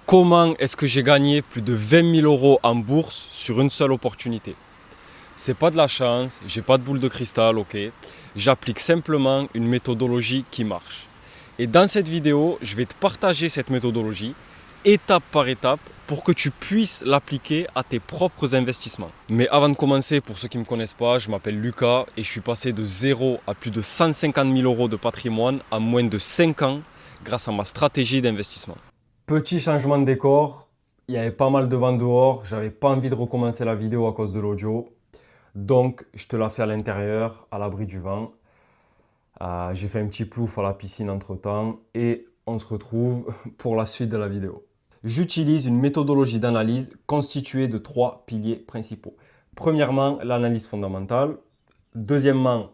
Comment est-ce que j'ai gagné plus de 20 000 euros en bourse sur une seule opportunité? C'est pas de la chance, j'ai pas de boule de cristal, ok. J'applique simplement une méthodologie qui marche. Et dans cette vidéo, je vais te partager cette méthodologie étape par étape pour que tu puisses l'appliquer à tes propres investissements. Mais avant de commencer, pour ceux qui ne me connaissent pas, je m'appelle Lucas et je suis passé de 0 à plus de 150 000 euros de patrimoine en moins de 5 ans grâce à ma stratégie d'investissement. Petit changement de décor, il y avait pas mal de vent dehors, j'avais pas envie de recommencer la vidéo à cause de l'audio. Donc je te la fais à l'intérieur, à l'abri du vent. J'ai fait un petit plouf à la piscine entre temps et on se retrouve pour la suite de la vidéo. J'utilise une méthodologie d'analyse constituée de 3 piliers principaux. Premièrement, l'analyse fondamentale. Deuxièmement,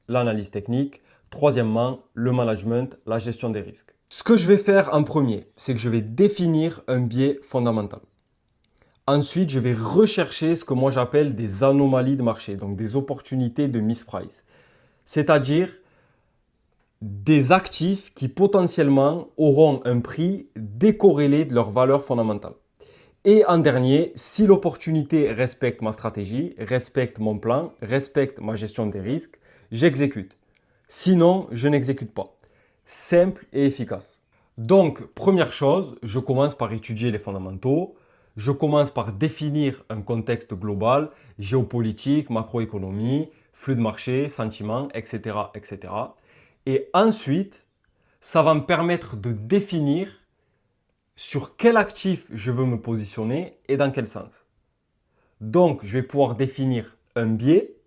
l'analyse technique. Troisièmement, le management, la gestion des risques. Ce que je vais faire en premier, c'est que je vais définir un biais fondamental. Ensuite, je vais rechercher ce que moi j'appelle des anomalies de marché, donc des opportunités de misprice. C'est-à-dire des actifs qui potentiellement auront un prix décorrélé de leur valeur fondamentale. Et en dernier, si l'opportunité respecte ma stratégie, respecte mon plan, respecte ma gestion des risques, j'exécute. Sinon, je n'exécute pas. Simple et efficace. Donc, première chose, je commence par étudier les fondamentaux. Je commence par définir un contexte global, géopolitique, macroéconomie, flux de marché, sentiments, etc., etc. Et ensuite, ça va me permettre de définir sur quel actif je veux me positionner et dans quel sens. Donc, je vais pouvoir définir un biais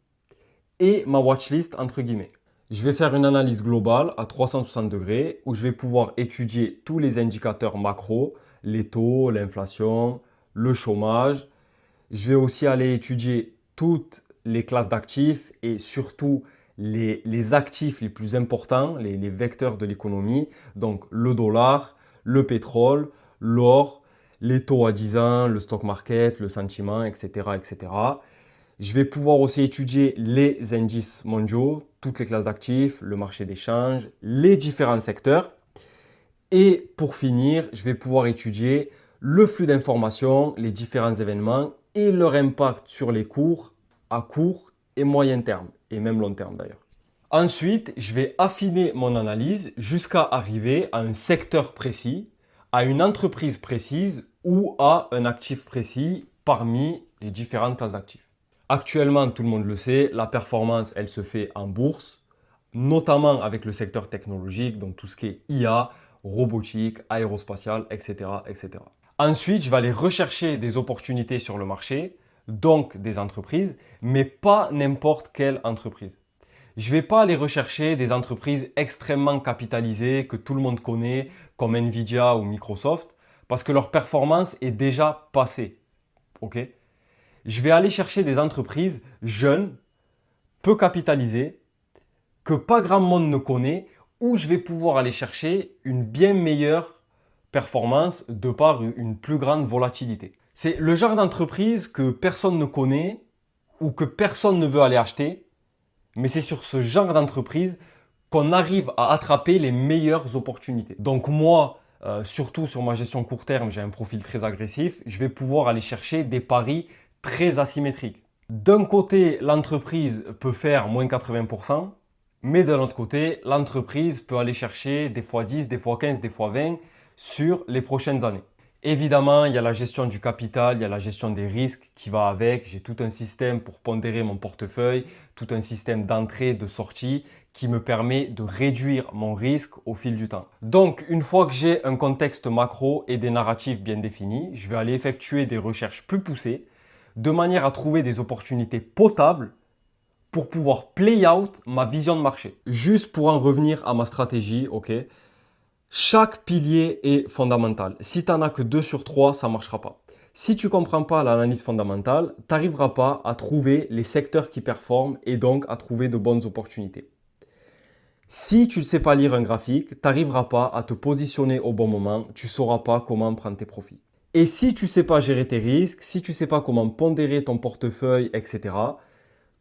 et ma watchlist entre guillemets. Je vais faire une analyse globale à 360 degrés où je vais pouvoir étudier tous les indicateurs macro, les taux, l'inflation, le chômage. Je vais aussi aller étudier toutes les classes d'actifs et surtout les actifs les plus importants, les vecteurs de l'économie, donc le dollar, le pétrole, l'or, les taux à 10 ans, le stock market, le sentiment, etc., etc. Je vais pouvoir aussi étudier les indices mondiaux, toutes les classes d'actifs, le marché des changes, les différents secteurs. Et pour finir, je vais pouvoir étudier le flux d'informations, les différents événements et leur impact sur les cours à court et moyen terme, et même long terme d'ailleurs. Ensuite, je vais affiner mon analyse jusqu'à arriver à un secteur précis, à une entreprise précise ou à un actif précis parmi les différentes classes d'actifs. Actuellement, tout le monde le sait, la performance, elle se fait en bourse, notamment avec le secteur technologique, donc tout ce qui est IA, robotique, aérospatiale, etc., etc. Ensuite, je vais aller rechercher des opportunités sur le marché, donc des entreprises, mais pas n'importe quelle entreprise. Je ne vais pas aller rechercher des entreprises extrêmement capitalisées que tout le monde connaît, comme Nvidia ou Microsoft, parce que leur performance est déjà passée. Ok? Je vais aller chercher des entreprises jeunes, peu capitalisées, que pas grand monde ne connaît, où je vais pouvoir aller chercher une bien meilleure performance de par une plus grande volatilité. C'est le genre d'entreprise que personne ne connaît ou que personne ne veut aller acheter, mais c'est sur ce genre d'entreprise qu'on arrive à attraper les meilleures opportunités. Donc moi, surtout sur ma gestion court terme, j'ai un profil très agressif, je vais pouvoir aller chercher des paris très asymétriques. D'un côté, l'entreprise peut faire moins 80%, mais de l'autre côté, l'entreprise peut aller chercher des fois 10, des fois 15, des fois 20 sur les prochaines années. Évidemment, il y a la gestion du capital, il y a la gestion des risques qui va avec. J'ai tout un système pour pondérer mon portefeuille, tout un système d'entrée, de sortie qui me permet de réduire mon risque au fil du temps. Donc, une fois que j'ai un contexte macro et des narratifs bien définis, je vais aller effectuer des recherches plus poussées de manière à trouver des opportunités potables pour pouvoir play out ma vision de marché. Juste pour en revenir à ma stratégie, ok, chaque pilier est fondamental. Si tu n'en as que 2 sur 3, ça ne marchera pas. Si tu ne comprends pas l'analyse fondamentale, tu n'arriveras pas à trouver les secteurs qui performent et donc à trouver de bonnes opportunités. Si tu ne sais pas lire un graphique, tu n'arriveras pas à te positionner au bon moment, tu ne sauras pas comment prendre tes profits. Et si tu ne sais pas gérer tes risques, si tu ne sais pas comment pondérer ton portefeuille, etc.,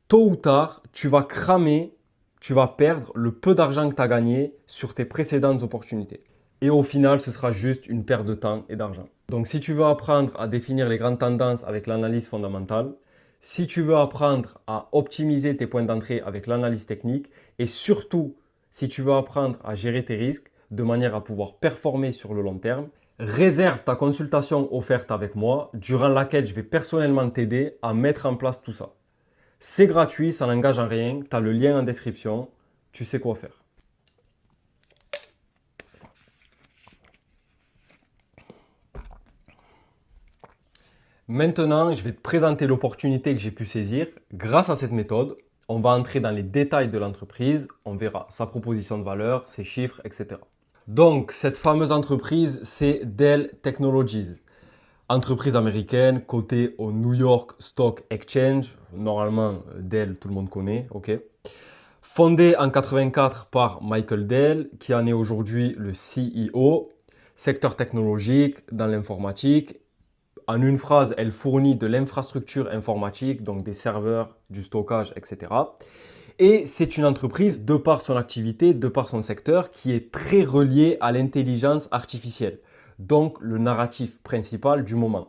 tôt ou tard, tu vas cramer, tu vas perdre le peu d'argent que tu as gagné sur tes précédentes opportunités. Et au final, ce sera juste une perte de temps et d'argent. Donc si tu veux apprendre à définir les grandes tendances avec l'analyse fondamentale, si tu veux apprendre à optimiser tes points d'entrée avec l'analyse technique et surtout si tu veux apprendre à gérer tes risques de manière à pouvoir performer sur le long terme, réserve ta consultation offerte avec moi durant laquelle je vais personnellement t'aider à mettre en place tout ça. C'est gratuit, ça n'engage en rien, tu as le lien en description, tu sais quoi faire. Maintenant, je vais te présenter l'opportunité que j'ai pu saisir. Grâce à cette méthode, on va entrer dans les détails de l'entreprise, on verra sa proposition de valeur, ses chiffres, etc. Donc, cette fameuse entreprise, c'est Dell Technologies. Entreprise américaine cotée au New York Stock Exchange. Normalement, Dell, tout le monde connaît, ok. Fondée en 84 par Michael Dell, qui en est aujourd'hui le CEO, secteur technologique dans l'informatique. En une phrase, elle fournit de l'infrastructure informatique, donc des serveurs, du stockage, etc. Et c'est une entreprise, de par son activité, de par son secteur, qui est très reliée à l'intelligence artificielle, donc le narratif principal du moment,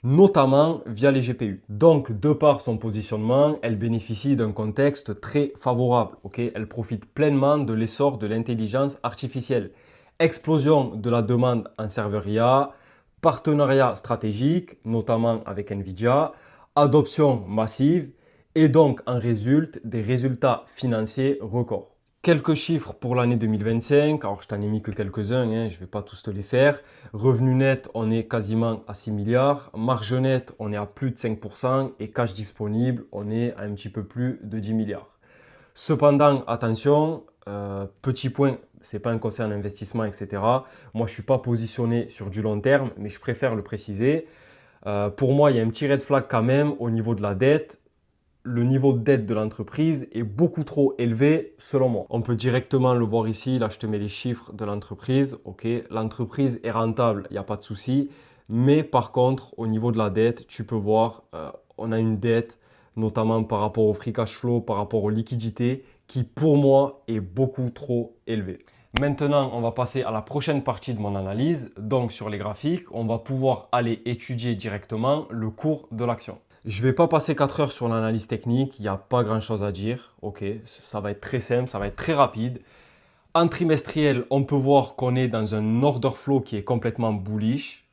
notamment via les GPU. Donc, de par son positionnement, elle bénéficie d'un contexte très favorable. Elle profite pleinement de l'essor de l'intelligence artificielle. Explosion de la demande en serveur IA, partenariat stratégique, notamment avec Nvidia, adoption massive, et donc en résulte des résultats financiers records. Quelques chiffres pour l'année 2025, alors je t'en ai mis que quelques-uns, je ne vais pas tous te les faire. Revenu net, on est quasiment à 6 milliards. Marge nette, on est à plus de 5%. Et cash disponible, on est à un petit peu plus de 10 milliards. Cependant, attention, petit point, ce n'est pas un conseil en investissement, etc. Moi, je ne suis pas positionné sur du long terme, mais je préfère le préciser. Pour moi, il y a un petit red flag quand même au niveau de la dette. Le niveau de dette de l'entreprise est beaucoup trop élevé selon moi. On peut directement le voir ici. Là, je te mets les chiffres de l'entreprise. L'entreprise est rentable, il n'y a pas de souci. Mais par contre, au niveau de la dette, tu peux voir, on a une dette, notamment par rapport au free cash flow, par rapport aux liquidités, qui pour moi est beaucoup trop élevée. Maintenant, on va passer à la prochaine partie de mon analyse. Donc, sur les graphiques, on va pouvoir aller étudier directement le cours de l'action. Je ne vais pas passer 4 heures sur l'analyse technique, il n'y a pas grand chose à dire. Ça va être très simple, ça va être très rapide. En trimestriel, on peut voir qu'on est dans un order flow qui est complètement bullish.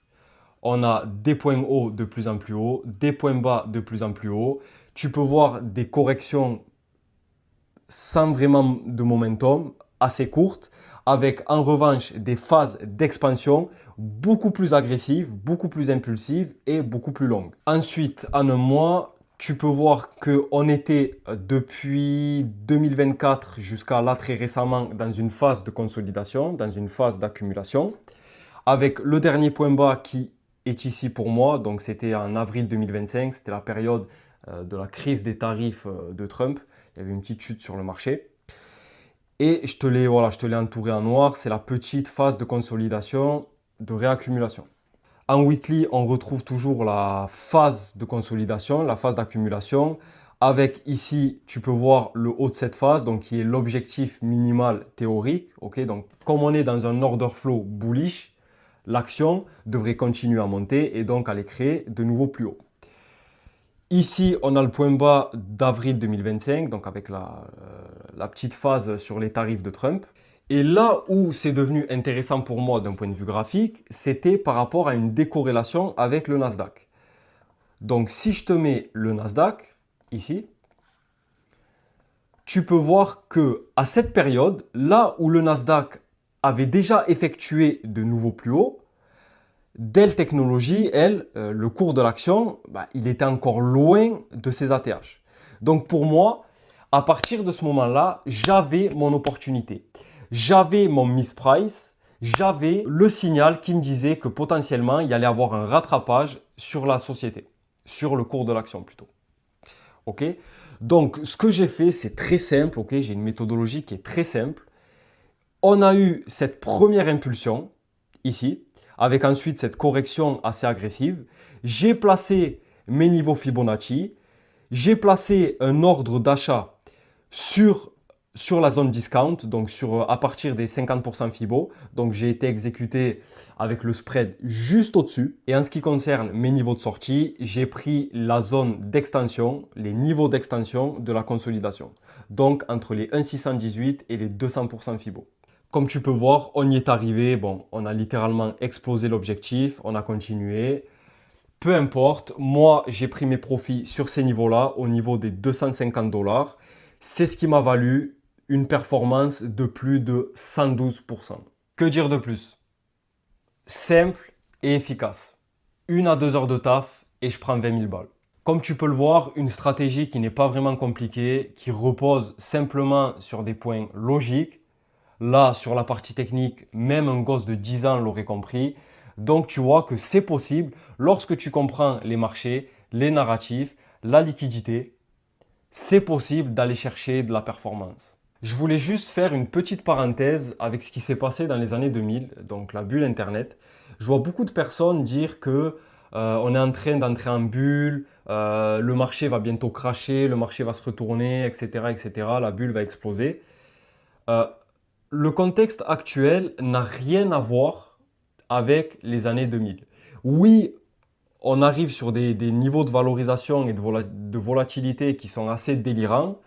On a des points hauts de plus en plus hauts, des points bas de plus en plus hauts. Tu peux voir des corrections sans vraiment de momentum, assez courtes, avec en revanche des phases d'expansion beaucoup plus agressives, beaucoup plus impulsives et beaucoup plus longues. Ensuite, en un mois, tu peux voir qu'on était depuis 2024 jusqu'à là très récemment dans une phase de consolidation, dans une phase d'accumulation, avec le dernier point bas qui est ici pour moi, donc c'était en avril 2025, c'était la période de la crise des tarifs de Trump. Il y avait une petite chute sur le marché. Et je te l'ai entouré en noir, c'est la petite phase de consolidation, de réaccumulation. En weekly, on retrouve toujours la phase de consolidation, la phase d'accumulation. Avec ici, tu peux voir le haut de cette phase, donc qui est l'objectif minimal théorique. Donc, comme on est dans un order flow bullish, l'action devrait continuer à monter et donc aller créer de nouveaux plus hauts. Ici, on a le point bas d'avril 2025, donc avec la petite phase sur les tarifs de Trump. Et là où c'est devenu intéressant pour moi d'un point de vue graphique, c'était par rapport à une décorrélation avec le Nasdaq. Donc si je te mets le Nasdaq, ici, tu peux voir que à cette période, là où le Nasdaq avait déjà effectué de nouveaux plus hauts, Dell Technologies, elle, le cours de l'action, il était encore loin de ses ATH. Donc pour moi, à partir de ce moment-là, j'avais mon opportunité. J'avais mon misprice, j'avais le signal qui me disait que potentiellement, il y allait avoir un rattrapage sur la société, sur le cours de l'action plutôt. Donc ce que j'ai fait, c'est très simple. J'ai une méthodologie qui est très simple. On a eu cette première impulsion ici, avec ensuite cette correction assez agressive. J'ai placé mes niveaux Fibonacci. J'ai placé un ordre d'achat sur sur la zone discount, donc à partir des 50% FIBO. Donc j'ai été exécuté avec le spread juste au-dessus. Et en ce qui concerne mes niveaux de sortie, j'ai pris la zone d'extension, les niveaux d'extension de la consolidation. Donc entre les 1,618 et les 200% FIBO. Comme tu peux voir, on y est arrivé. Bon, on a littéralement explosé l'objectif, on a continué. Peu importe, moi j'ai pris mes profits sur ces niveaux-là, au niveau des 250 $. C'est ce qui m'a valu une performance de plus de 112%. Que dire de plus? Simple et efficace. 1 à 2 heures de taf et je prends 20 000 balles. Comme tu peux le voir, une stratégie qui n'est pas vraiment compliquée, qui repose simplement sur des points logiques. Là, sur la partie technique, même un gosse de 10 ans l'aurait compris. Donc, tu vois que c'est possible lorsque tu comprends les marchés, les narratifs, la liquidité. C'est possible d'aller chercher de la performance. Je voulais juste faire une petite parenthèse avec ce qui s'est passé dans les années 2000, donc la bulle Internet. Je vois beaucoup de personnes dire que on est en train d'entrer en bulle, le marché va bientôt crasher, le marché va se retourner, etc., etc., la bulle va exploser. Euh, le contexte actuel n'a rien à voir avec les années 2000. Oui, on arrive sur des niveaux de valorisation et de volatilité qui sont assez délirants,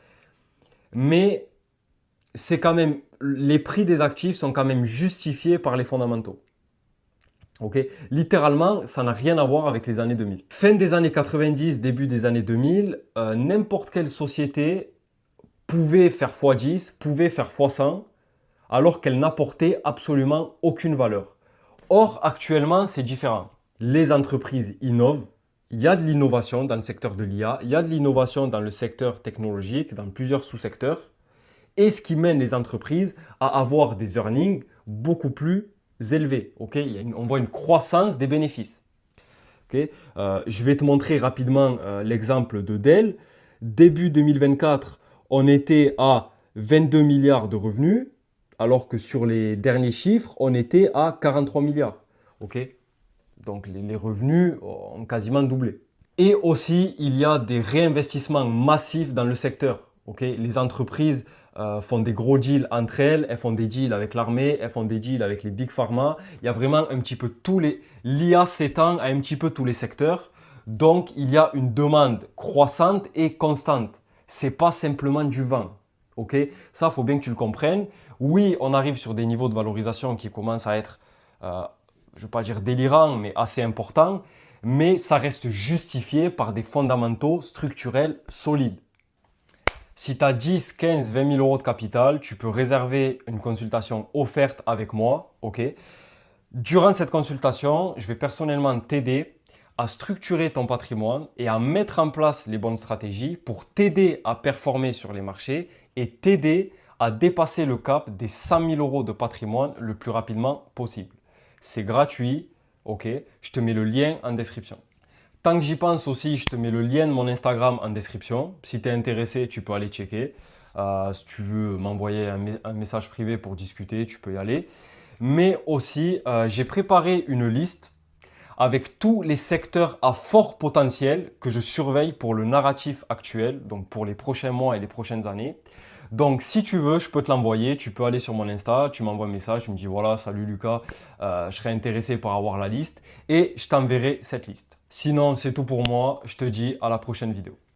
mais c'est quand même, les prix des actifs sont quand même justifiés par les fondamentaux. Okay. Littéralement, ça n'a rien à voir avec les années 2000. Fin des années 90, début des années 2000, n'importe quelle société pouvait faire x10, pouvait faire x100, alors qu'elle n'apportait absolument aucune valeur. Or, actuellement, c'est différent. Les entreprises innovent, il y a de l'innovation dans le secteur de l'IA, il y a de l'innovation dans le secteur technologique, dans plusieurs sous-secteurs, et ce qui mène les entreprises à avoir des earnings beaucoup plus élevés. Okay, on voit une croissance des bénéfices. Okay, je vais te montrer rapidement l'exemple de Dell. Début 2024, on était à 22 milliards de revenus, alors que sur les derniers chiffres, on était à 43 milliards. Okay, donc les revenus ont quasiment doublé. Et aussi, il y a des réinvestissements massifs dans le secteur. Okay, les entreprises font des gros deals entre elles, elles font des deals avec l'armée, elles font des deals avec les big pharma. Il y a vraiment un petit peu tous les... L'IA s'étend à un petit peu tous les secteurs. Donc, il y a une demande croissante et constante. Ce n'est pas simplement du vent. Okay, ça, il faut bien que tu le comprennes. Oui, on arrive sur des niveaux de valorisation qui commencent à être, je ne veux pas dire délirants, mais assez importants. Mais ça reste justifié par des fondamentaux structurels solides. Si tu as 10, 15, 20 000 euros de capital, tu peux réserver une consultation offerte avec moi. Okay. Durant cette consultation, je vais personnellement t'aider à structurer ton patrimoine et à mettre en place les bonnes stratégies pour t'aider à performer sur les marchés et t'aider à dépasser le cap des 100 000 euros de patrimoine le plus rapidement possible. C'est gratuit. Ok, je te mets le lien en description. Tant que j'y pense aussi, je te mets le lien de mon Instagram en description. Si tu es intéressé, tu peux aller checker. Si tu veux m'envoyer un message privé pour discuter, tu peux y aller. Mais aussi, j'ai préparé une liste avec tous les secteurs à fort potentiel que je surveille pour le narratif actuel, donc pour les prochains mois et les prochaines années. Donc, si tu veux, je peux te l'envoyer. Tu peux aller sur mon Insta, tu m'envoies un message, tu me dis voilà, salut Lucas, je serais intéressé par avoir la liste et je t'enverrai cette liste. Sinon, c'est tout pour moi. Je te dis à la prochaine vidéo.